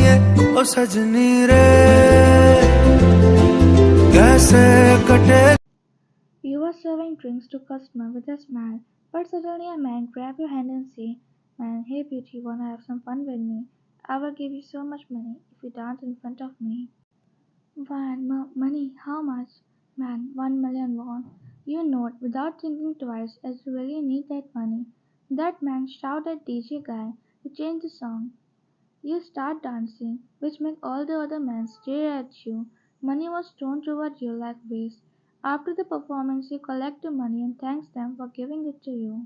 ये ओ सजनी रे कैसे कटे. You are serving drinks to customer with a smile, but suddenly a man grab your hand and say, "Man, hey beauty, wanna have some fun with me? I will give you so much money if you dance in front of me." Money, how much? Man, 1 million won. You nod without thinking twice as you really need that money. That man shout at DJ guy to change the song. You start dancing, which make all the other men stare at you. Money was thrown toward you like waste. After the performance, you collect the money and thanks them for giving it to you.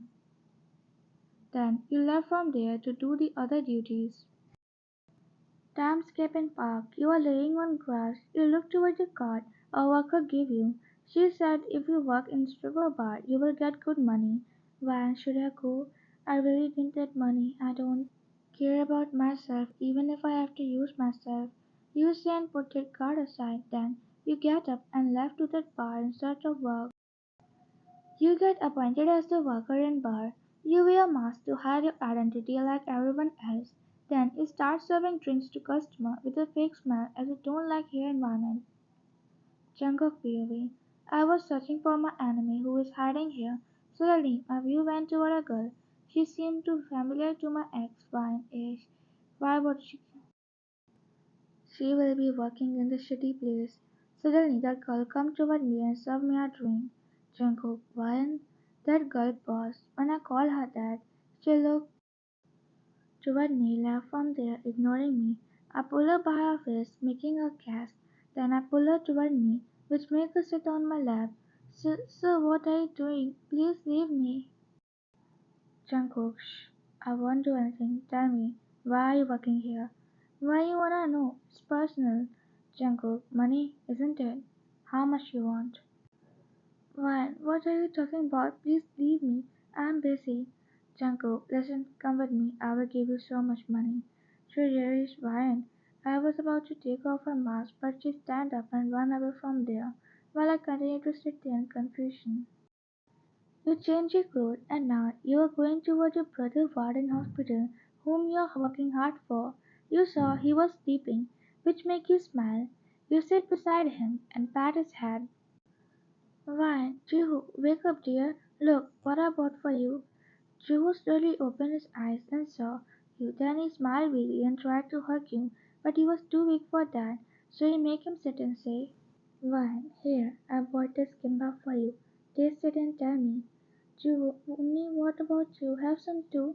Then you left from there to do the other duties. Timescape and park. You are laying on grass. You look toward the card a worker gave you. She said if you work in stripper bar, you will get good money. Why should I go? I really need that money. I don't care about myself even if I have to use myself. You say and put that card aside. Then you get up and left to that bar in search of work. You get appointed as the worker in bar. You wear a mask to hide your identity like everyone else. Then you start serving drinks to customers with a fake smile as you don't like your environment. Chunk of POV. I was searching for my enemy who is hiding here. Suddenly, my view went toward a girl. She seemed too familiar to my ex fine age. Why would she? She will be working in the shitty place. Suddenly, that girl come toward me and serve me a drink. Jungkook, why? That girl paused. When I called her that, she looked toward me, left from there, ignoring me. I pull her by her face, making her gasp. Then I pull her toward me, which made her sit on my lap. Sir, what are you doing? Please leave me. Jungkook, shh. I won't do anything. Tell me, why are you working here? Why you wanna know? It's personal. Jungkook, money, isn't it? How much you want? Why, what are you talking about? Please leave me. I'm busy. Jungkook, listen, come with me. I will give you so much money. She really is Ryan. I was about to take off her mask, but she stand up and run away from there, while I continued to sit there in confusion. You change your clothes, and now you are going toward your brother Warden Hospital, whom you are working hard for. You saw he was sleeping, which make you smile. You sit beside him and pat his head. Why, Juhu, wake up, dear. Look what I bought for you. Juhu slowly opened his eyes and saw you. Then he smiled weakly and tried to hug you, but he was too weak for that, so he made him sit and say, "Why, here, I bought this kimbap for you. Taste it and tell me." Juhu, what about you? Have some too?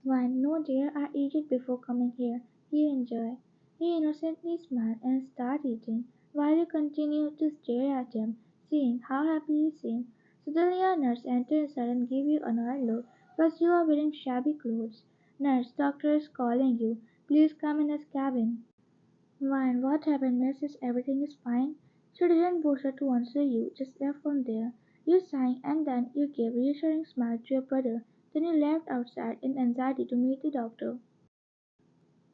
Why, no, dear, I ate it before coming here. You enjoy. He innocently smiled and started eating, while you continued to stare at him, seeing how happy he seemed. Suddenly a nurse entered inside and gave you another look, because you are wearing shabby clothes. "Nurse, doctor is calling you. Please come in his cabin." Why, what happened, miss? Is everything is fine? She didn't bother to answer you, just left from there. You sang and then you gave reassuring smile to your brother. Then you left outside in anxiety to meet the doctor.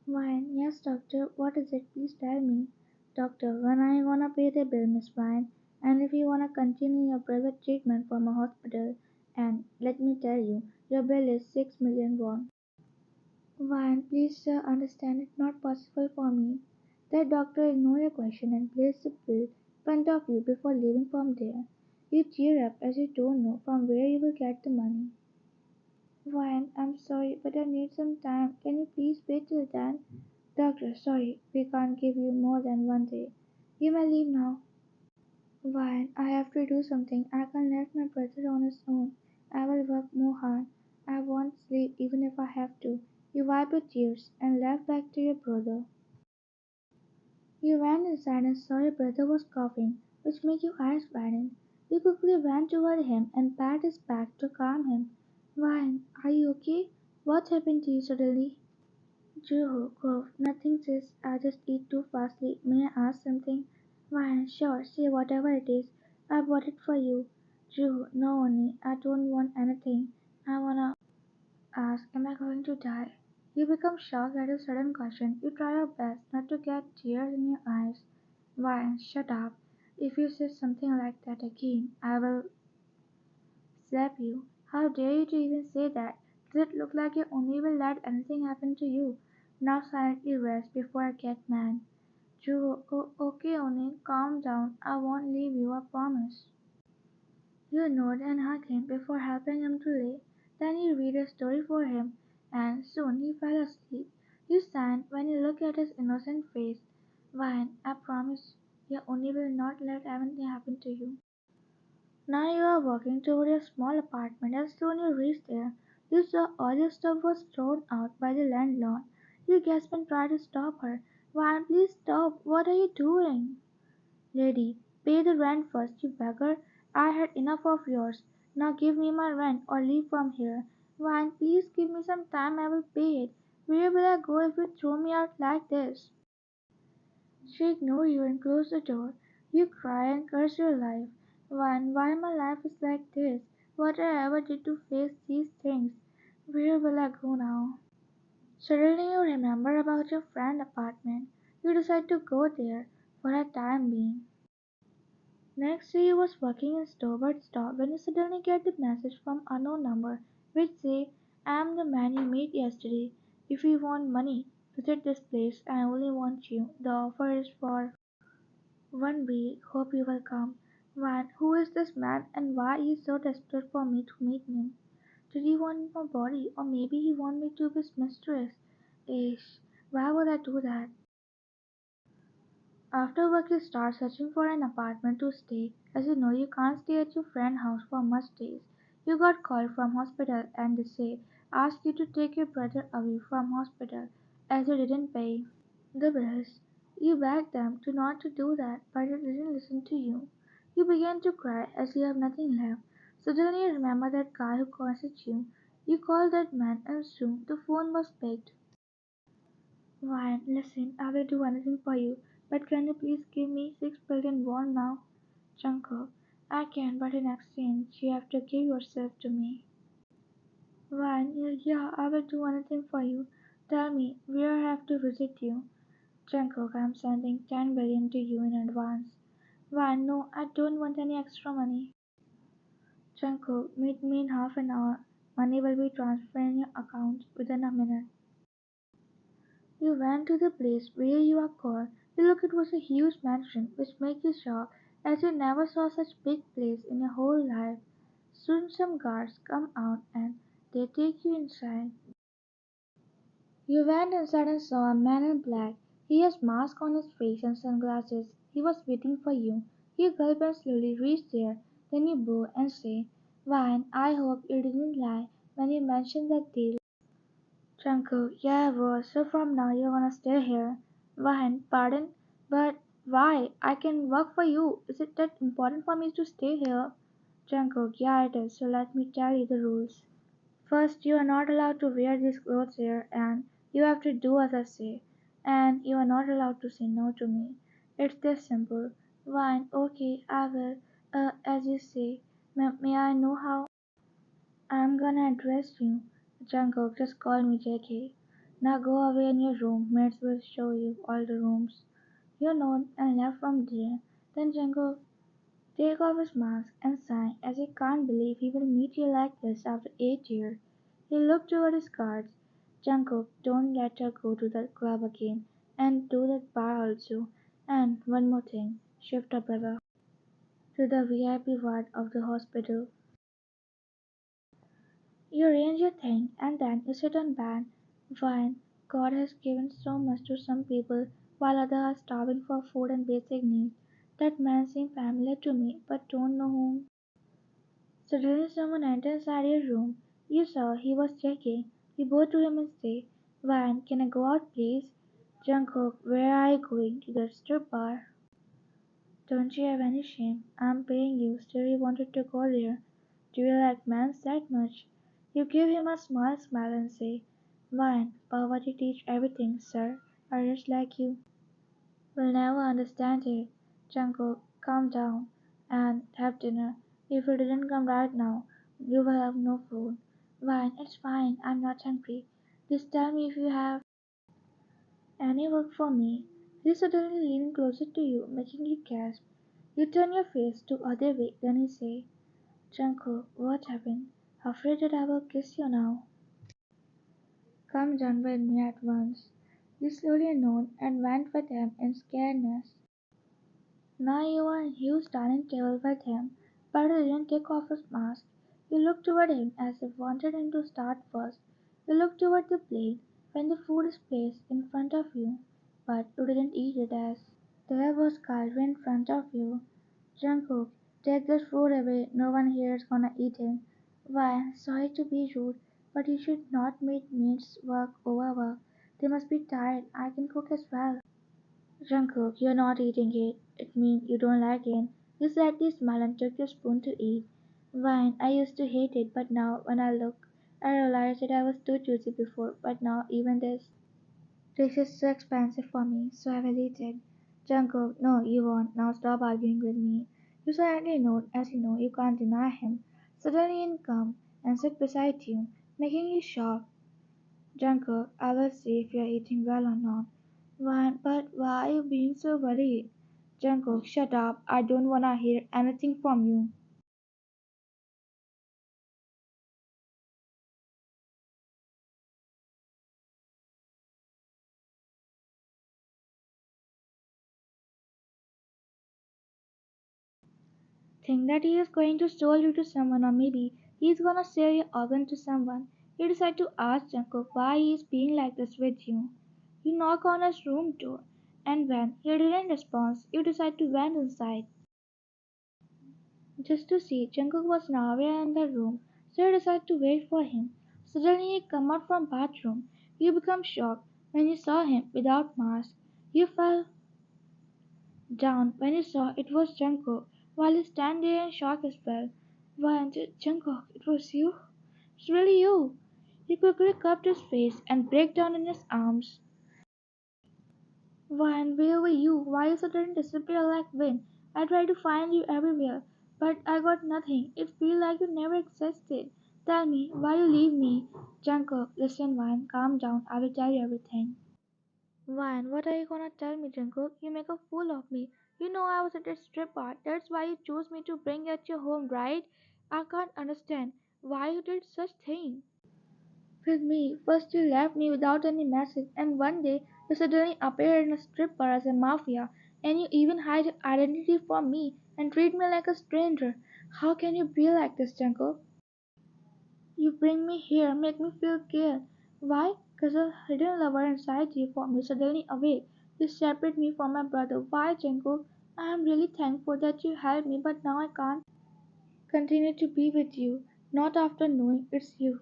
Why, yes, doctor, what is it? Please tell me. Doctor, when are you gonna pay the bill, Miss Wine? And if you wanna continue your brother treatment from a hospital, and let me tell you, your bill is 6 million won. Why, please, sir, understand it's not possible for me. That doctor ignored your question and placed the bill in front of you before leaving from there. You cheer up as you don't know from where you will get the money. Why, I'm sorry, but I need some time. Can you please wait till then? Doctor, sorry, we can't give you more than 1 day. You may leave now. Why, I have to do something. I can't let my brother on his own. I will work more hard. I won't sleep even if I have to. You wipe your tears and left back to your brother. You ran inside and saw your brother was coughing, which made your eyes widen. You quickly ran toward him and patted his back to calm him. Why, are you okay? What happened to you suddenly? Juho coughed. Nothing, sis. I just eat too fastly. May I ask something? Why, sure. Say whatever it is. I bought it for you. Juho, no, Oni. I don't want anything. I wanna ask, am I going to die? You become shocked at his sudden question. You try your best not to get tears in your eyes. Why, shut up. If you say something like that again, I will slap you. How dare you to even say that? Does it look like you only will let anything happen to you? Now silently rest before I get mad. Okay, Oni, calm down. I won't leave you, I promise. You nod and hug him before helping him to lay. Then you read a story for him, and soon he fell asleep. You sighed when you look at his innocent face. Vine, I promise your Oni will not let anything happen to you. Now you are walking toward your small apartment. As soon as you reach there, you saw all your stuff was thrown out by the landlord. You gasped and tried to stop her. Vine, please stop. What are you doing? Lady, pay the rent first, you beggar. I had enough of yours. Now give me my rent or leave from here. Vine, please give me some time, I will pay it. Where will I go if you throw me out like this? She ignored you and closed the door. You cry and curse your life. Vine, why my life is like this? What I ever did to face these things? Where will I go now? Suddenly you remember about your friend apartment. You decide to go there for a time being. Next day he was working in store but stopped when you suddenly get the message from unknown number which say, I am the man you met yesterday. If you want money, visit this place. I only want you. The offer is for 1 week. Hope you will come. One, who is this man and why he is so desperate for me to meet him? Did he want my body or maybe he want me to be his mistress? Ish, why would I do that? After work you start searching for an apartment to stay, as you know you can't stay at your friend's house for much days. You got called from hospital and they say ask you to take your brother away from hospital as you didn't pay the bills. You begged them to not to do that, but they didn't listen to you. You began to cry as you have nothing left. Suddenly you remember that guy who caused you. You called that man and soon the phone was picked. Ryan, listen, I will do anything for you, but can you please give me 6 billion won now? Junko, I can, but in exchange, you have to give yourself to me. Ryan, yeah, I will do anything for you. Tell me where I have to visit you. Jungkook, I'm sending 10 billion to you in advance. Ryan, no, I don't want any extra money. Jungkook, meet me in half an hour. Money will be transferred in your account within a minute. You went to the place where you are called. You look it was a huge mansion which made you shocked as you never saw such big place in your whole life. Soon some guards come out and they take you inside. You went inside and saw a man in black. He has mask on his face and sunglasses. He was waiting for you. You gulp and slowly reach there. Then you bow and say, Vine, I hope you didn't lie when you mentioned that deal. Tranquil, yeah, bro. So from now you're gonna stay here. Vahan, pardon? But why? I can work for you. Is it that important for me to stay here? Tranquil, yeah, it is. So let me tell you the rules. First, you are not allowed to wear these clothes here, and you have to do as I say. And you are not allowed to say no to me. It's this simple. Fine, okay, I will. As you say. May I know how? I'm gonna address you. Jungkook, just call me JK. Now go away in your room. Mates will show you all the rooms. You nod and left from there. Then Jungkook take off his mask and sigh as he can't believe he will meet you like this after 8 years. He looked toward his guards. Jungkook, don't let her go to the club again. And to that bar also. And one more thing. Shift her brother to the VIP ward of the hospital. You arrange your things and then you sit on bed. Fine. God has given so much to some people while others are starving for food and basic needs. That man seemed familiar to me but don't know whom. Suddenly someone entered inside your room. You saw he was checking. You bow to him and say, Vine, can I go out please? Jungkook, where are you going? To the strip bar. Don't you have any shame? I'm paying you, still you wanted to go there. Do you like men that much? You give him a small smile and say, Vine, poverty teach everything, sir. Others like you will never understand it. Jungkook, calm down and have dinner. If you didn't come right now, you will have no food. Vine, it's fine, I'm not hungry. Just tell me if you have any work for me. He suddenly leaned closer to you, making you gasp. You turn your face to other way, then he say, Jungkook, what happened? Afraid that I will kiss you now? Come down with me at once. You slowly nodded and went with him in scaredness. Now you were on huge dining table with him, but he didn't take off his mask. You looked toward him as if wanted him to start first. You looked toward the plate when the food is placed in front of you, but you didn't eat it as there was carved in front of you. Jungkook, take this food away. No one here is gonna eat it. Why, sorry to be rude, but you should not make maids work overwork. They must be tired. I can cook as well. Jungkook, you're not eating it. It means you don't like it. You slightly smiled and took your spoon to eat. Wine, I used to hate it, but now when I look, I realize that I was too choosy before, but now even this is so expensive for me, so I will eat it. Jungkook, no, you won't. Now stop arguing with me. You silently nod as you know you can't deny him. Suddenly in come and sit beside you, making you shocked. Jungkook, I will see if you're eating well or not. But why are you being so worried? Jungkook, shut up. I don't wanna hear anything from you. Think that he is going to sell you to someone, or maybe he's gonna sell your organ to someone. You decide to ask Jungkook why he is being like this with you. You knock on his room door, and when he didn't respond, you decide to went inside just to see Jungkook was nowhere in the room. So you decide to wait for him. Suddenly he come out from bathroom. You become shocked when you saw him without mask. You fell down when you saw it was Jungkook, while you stand there in shock as well. Why, Jungkook, it was you? It's really you. He quickly cupped his face and break down in his arms. Why, and where were you? Why you suddenly disappear like wind? I tried to find you everywhere, but I got nothing. It feels like you never existed. Tell me, why you leave me? Jungkook, listen, Vine, calm down. I will tell you everything. Vine, what are you gonna tell me, Jungkook? You make a fool of me. You know I was at a strip bar. That's why you chose me to bring at your home, right? I can't understand why you did such thing. With me, first you left me without any message, and one day you suddenly appeared in a strip bar as a mafia, and you even hide your identity from me and treat me like a stranger. How can you be like this, Jungkook? You bring me here, make me feel scared. Why? Because a hidden lover inside you for me suddenly awake. You separate me from my brother. Why, Jungkook? I am really thankful that you helped me, but now I can't continue to be with you. Not after knowing it's you.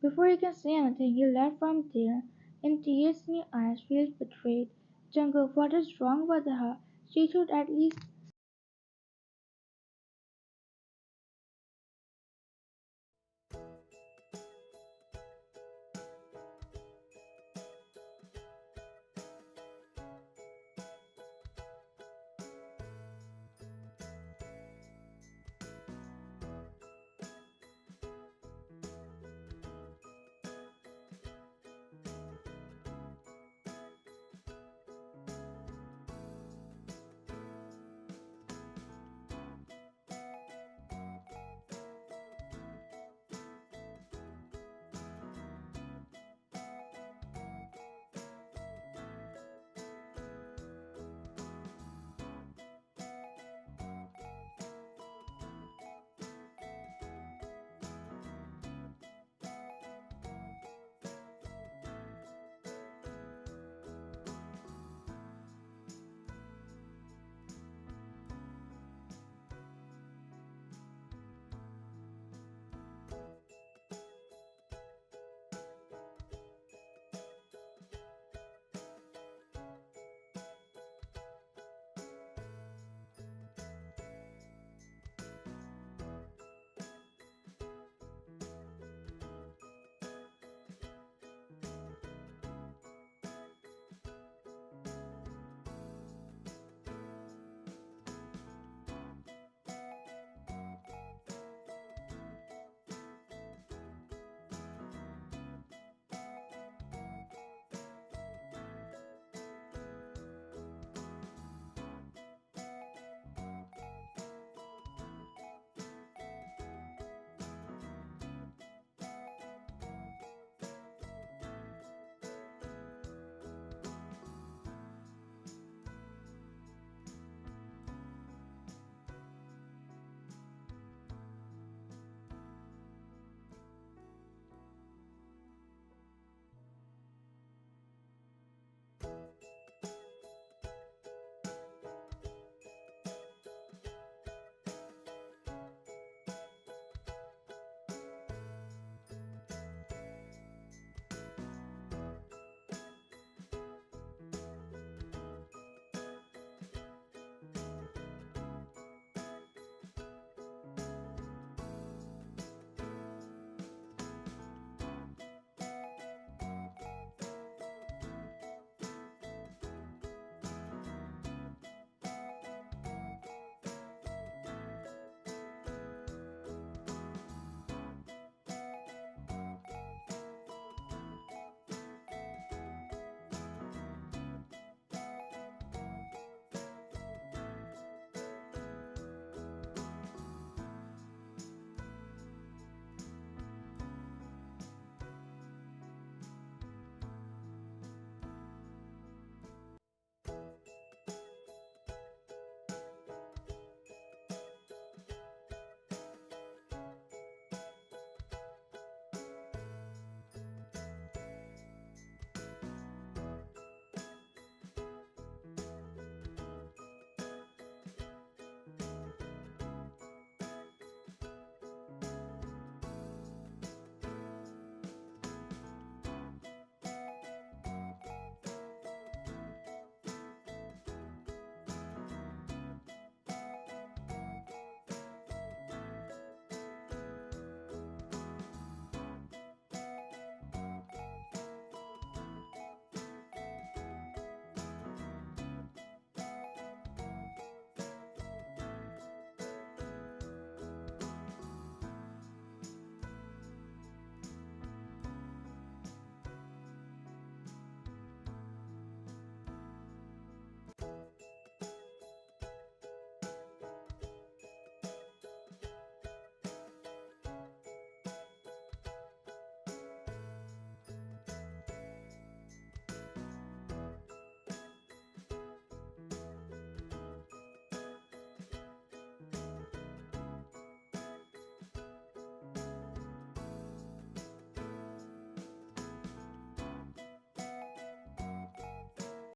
Before you can say anything, you left from there, and tears in your eyes, feels betrayed. Jungkook, what is wrong with her? She should at least